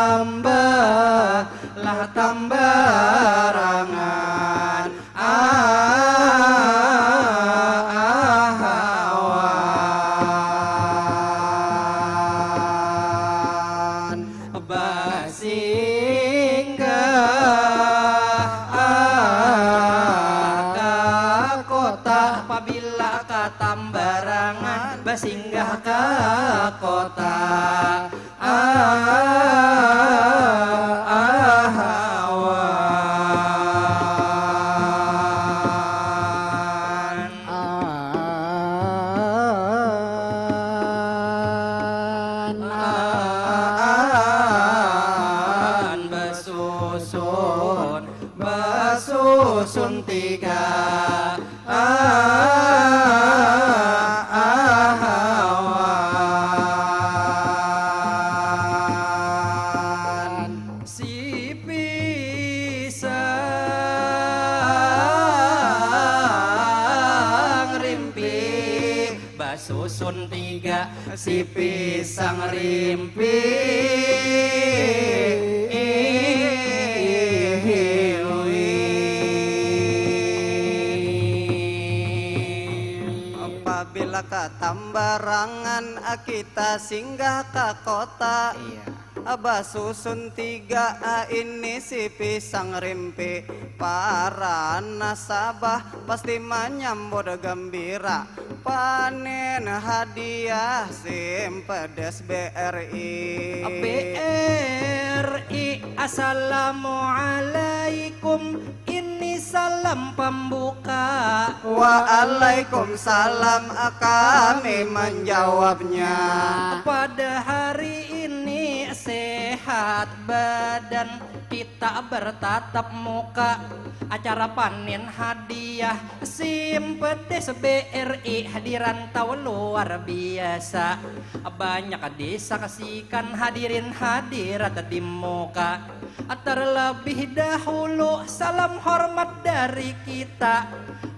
tambahlah tambarangan ahawan basinggah ka kota apabila ka tambarangan basinggah ka kota basusun tiga ahawan si pisang rimpi basusun tiga si pisang rimpi apabila ka tambarangan kita singgah ka kota basusun tiga ini si pisang rimpi para nasabah pasti menyambut gembira panen hadiah SIM pedes BRI assalamualaikum ini salam pembuka waalaikumsalam kami menjawabnya pada hari ini sehat badan kita bertatap muka acara panen hadiah SIM pedes BRI di rantau luar biasa banyak disaksikan hadirin hadirat di muka terlebih dahulu salam hormat dari kita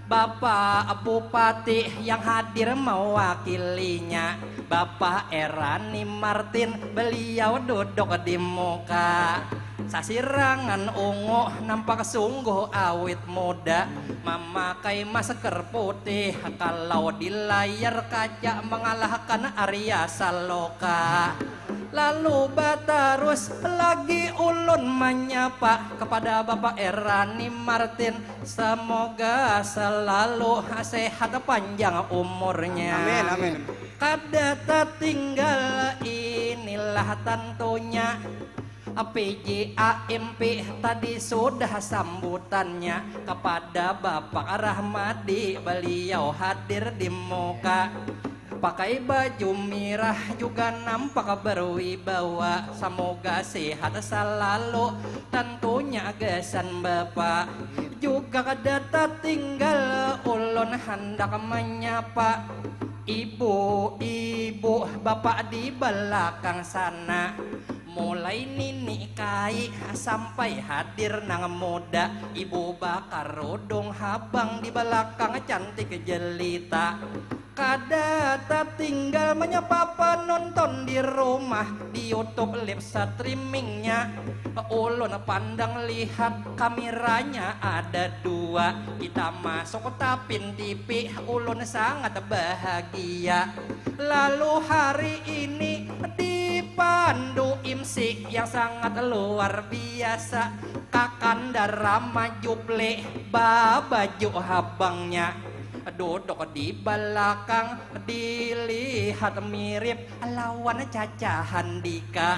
Bapak Bupati yang hadir mewakilinya Bapak Erani Martin beliau duduk di muka sasirangan ungu nampak sungguh awet muda memakai masker putih kalau di layar kaca mengalahkan Arya Saloka lalu batarus lagi ulun menyapa kepada Bapak Erani Martin semoga selalu sehat panjang umurnya amin amin kada tertinggal inilah tentunya PJAMP tadi sudah sambutannya kepada Bapak Rahmadi beliau hadir di muka pakai baju merah juga nampak berwibawa semoga sehat selalu tentunya gesan Bapak juga kada tinggal ulun hendak menyapa ibu-ibu bapak di belakang sana mulai nini kai sampai hadir nang muda ibu bakar rodong habang di belakang cantik jelita kada tinggal menyapa penonton di rumah di YouTube live streamingnya ulun pandang lihat kameranya ada dua kita masuk tapin TV ulun sangat bahagia lalu hari ini dipandu IMSI yang sangat luar biasa Kakanda Rama Juple baju habangnya duduk di belakang dilihat mirip lawan Caca Handika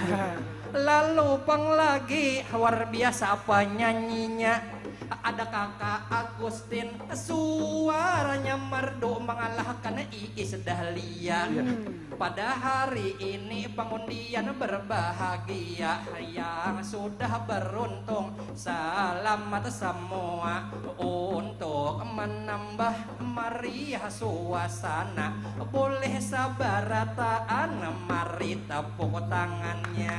lalu pang lagi luar biasa apa nyanyinya ada kakak Agustin suaranya merdu mengalahkan Iis Dahlia pada hari ini pengundian berbahagia yang sudah beruntung selamat semua untuk menambah meriah suasana boleh sabar rataan mari tepuk tangannya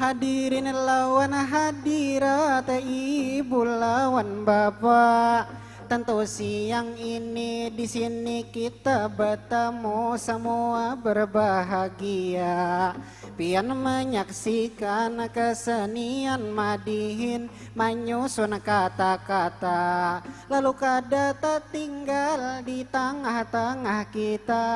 Hadirin lawan hadirat ibu lawan bapak, tentu siang ini di sini kita bertemu semua berbahagia. Pian menyaksikan kesenian madihin menyusun kata-kata, lalu kada tertinggal di tengah-tengah kita.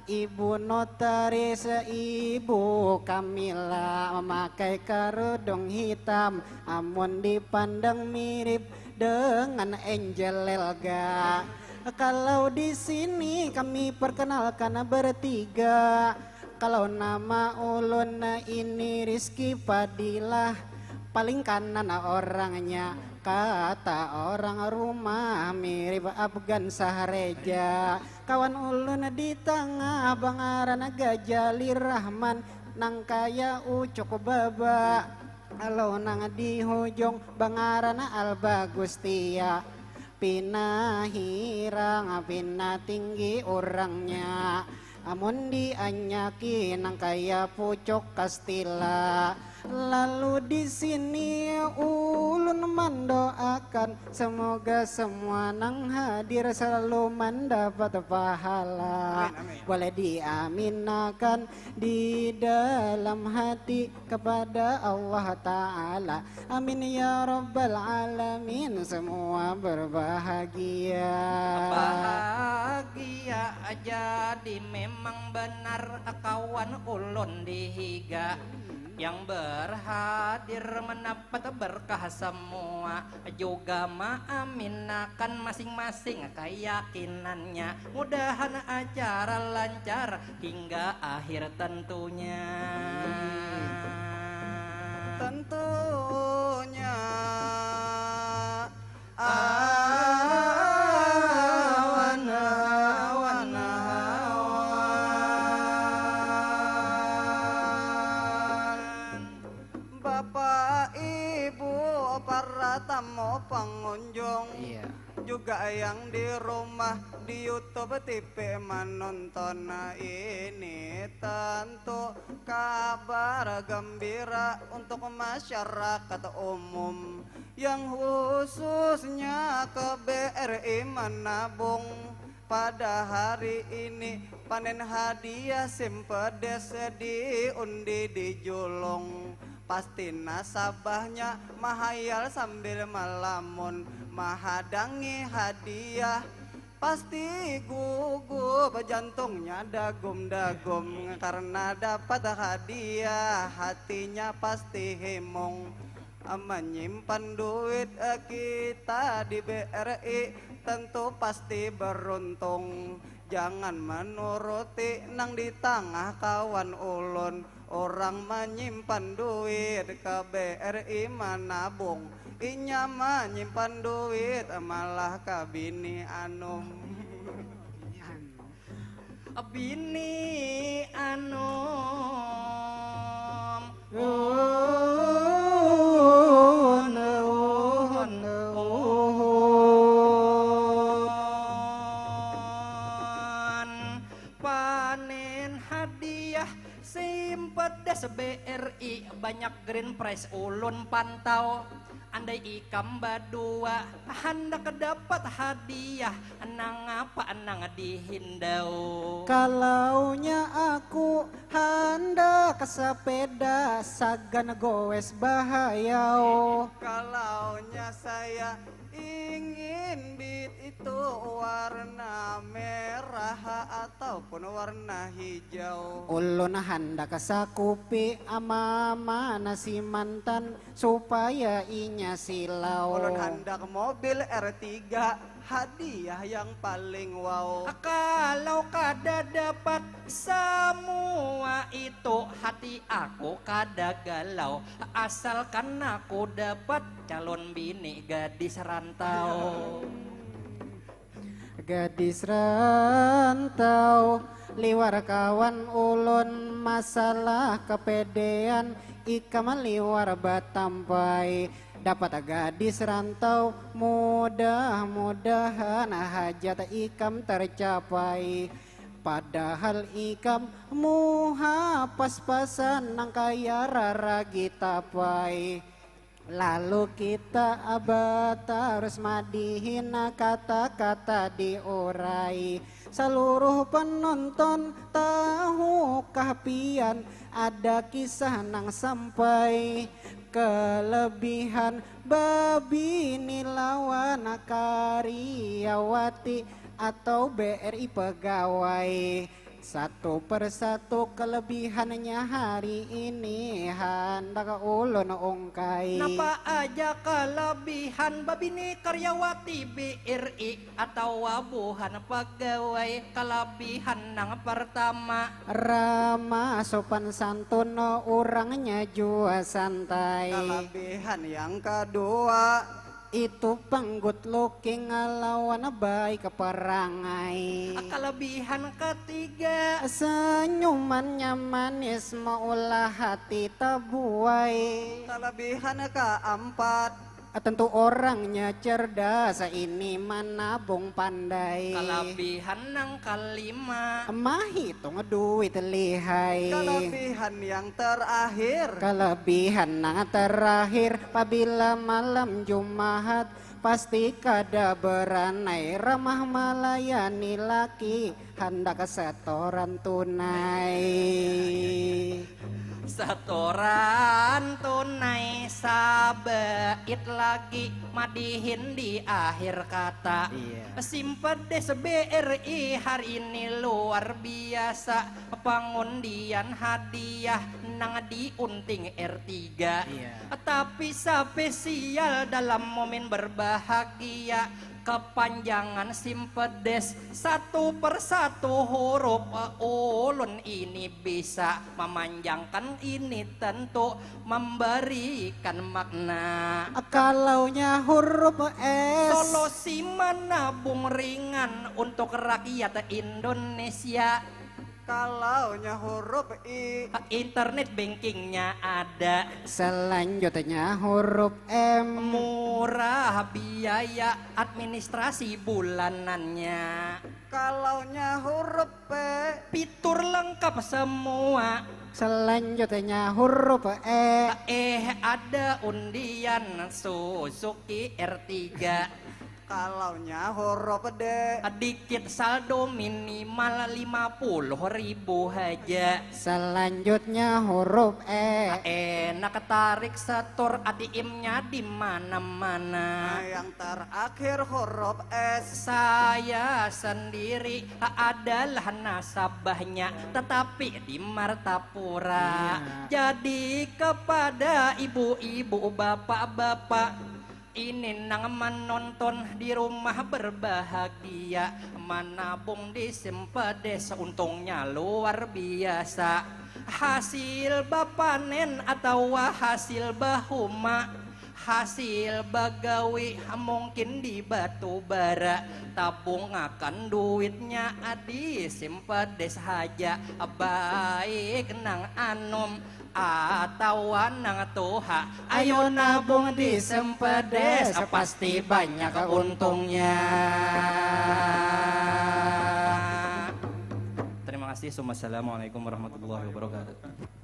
Ibu notaris, ibu Kamila memakai kerudung hitam, amun dipandang mirip dengan Angel Elga. Kalau di sini kami perkenalkan bertiga. Kalau nama ulun ini Rizky Fadilah, paling kanan orangnya kata orang rumah mirip Afgan Sahreja. Kawan ulun di tengah bangaran Gajali Rahman, nang kaya Ucok Baba. Kalau nang di hujung bangaran Alba Gustia, pina hirang pina tinggi orangnya. Amun dianyaki nang kaya Pucok Kastila. Lalu di sini ulun mendoakan semoga semua nang hadir selalu mendapat pahala. Amin, amin. Boleh diaminakan di dalam hati kepada Allah Ta'ala. Amin ya Rabbal Alamin. Semua berbahagia. Bahagia jadi memang benar kawan ulun dihiga, yang berhadir mendapat berkah semua, juga mengaminakan masing-masing keyakinannya. Mudahan acara lancar hingga akhir tentunya. Tentunya Bapak Ibu para tamu pengunjung, juga yang di rumah di YouTube TV menonton ini, tentu kabar gembira untuk masyarakat umum yang khususnya ke BRI menabung. Pada hari ini panen hadiah simpedes diundi di julung. Pasti nasabahnya mahayal sambil melamun, mahadangi hadiah. Pasti gugup jantungnya dagum-dagum karena dapat hadiah, hatinya pasti hemong. Menyimpan duit kita di BRI tentu pasti beruntung. Jangan menuruti nang di tengah kawan ulun, orang menyimpan duit ke BRI menabung, inya menyimpan duit malah ke bini anom. Bini anom panen hadiah simpedes BRI, banyak green prize ulun pantau. Andai ikam badua hendak dapat hadiah, nang apa nang dihindau. Kalaunya aku hendak sepeda sagan goes bahayau. Kalaunya saya ingin beat itu warna merah ataupun warna hijau. Ulun hendak sakupi ama mana si mantan supaya inya silau. Ulun hendak mobil R3 hadiah yang paling wow. Kalau kada dapat semua itu, hati aku kada galau, asalkan aku dapat calon bini gadis rantau. Gadis rantau liwar kawan ulun, masalah kepedean ikam liwar batampai. Dapat gadis rantau mudah-mudahan hajat ikam tercapai. Padahal ikam muha pas-pasan nang kaya rara kita pai. Lalu kita abad harus madihin kata-kata diurai. Seluruh penonton tahu kahpian ada kisah nang sampai kelebihan babi nilawan karyawati atau BRI pegawai. Satu persatu kelebihannya hari ini hendak ulun ungkai. Napa aja kelebihan babini karyawati BRI atau wabuhan pegawai? Kelebihan yang pertama, Ramah sopan santun orangnya jua santai. Kelebihan yang kedua, Itu penggut looking ngelawan baik perangai. kelebihan ketiga, Senyumannya manis maulah hati terbuai. kelebihan keempat, Tentu orangnya cerdas, ini menabung pandai. kelebihan yang kelima, Emah hitung duit lihai. kelebihan yang terakhir, Kelebihan yang terakhir, apabila malam Jumat pasti kada beranai, ramah melayani laki hendak setoran tunai. setoran tunai sabait lagi madihin di akhir kata. Simpedes BRI hari ini luar biasa, pengundian hadiah nang diunting R3. Tapi spesial dalam momen berbahagia, kepanjangan simpedes satu persatu huruf ulun ini bisa memanjangkan, ini tentu memberikan makna. Kalaunya huruf S, Solusi menabung ringan untuk rakyat Indonesia. kalaunya huruf I, Internet bankingnya ada, selanjutnya huruf M. murah biaya administrasi bulanannya, kalaunya huruf P, fitur lengkap semua. Selanjutnya huruf E. Ada undian Suzuki R3. kalaunya huruf D, Dikit saldo minimal 50.000 aja. Selanjutnya huruf E. Enak tarik setor ATM-nya di mana-mana. yang terakhir huruf S, Saya sendiri adalah nasabahnya, tetapi di Martapura. Jadi kepada ibu-ibu, bapak-bapak, ini nang menonton di rumah berbahagia, menabung di Simpedes untungnya luar biasa. Hasil bapanen atau hasil bahuma, hasil bagawi mungkin di batu bara, tabung akan duitnya di Simpedes haja, baik nang anum atau nang tuha. Ayo nabung di Simpedes, pasti banyak untungnya. Terima kasih. Assalamualaikum warahmatullahi wabarakatuh.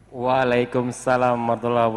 Waalaikumsalam warahmatullahi wabarakatuh.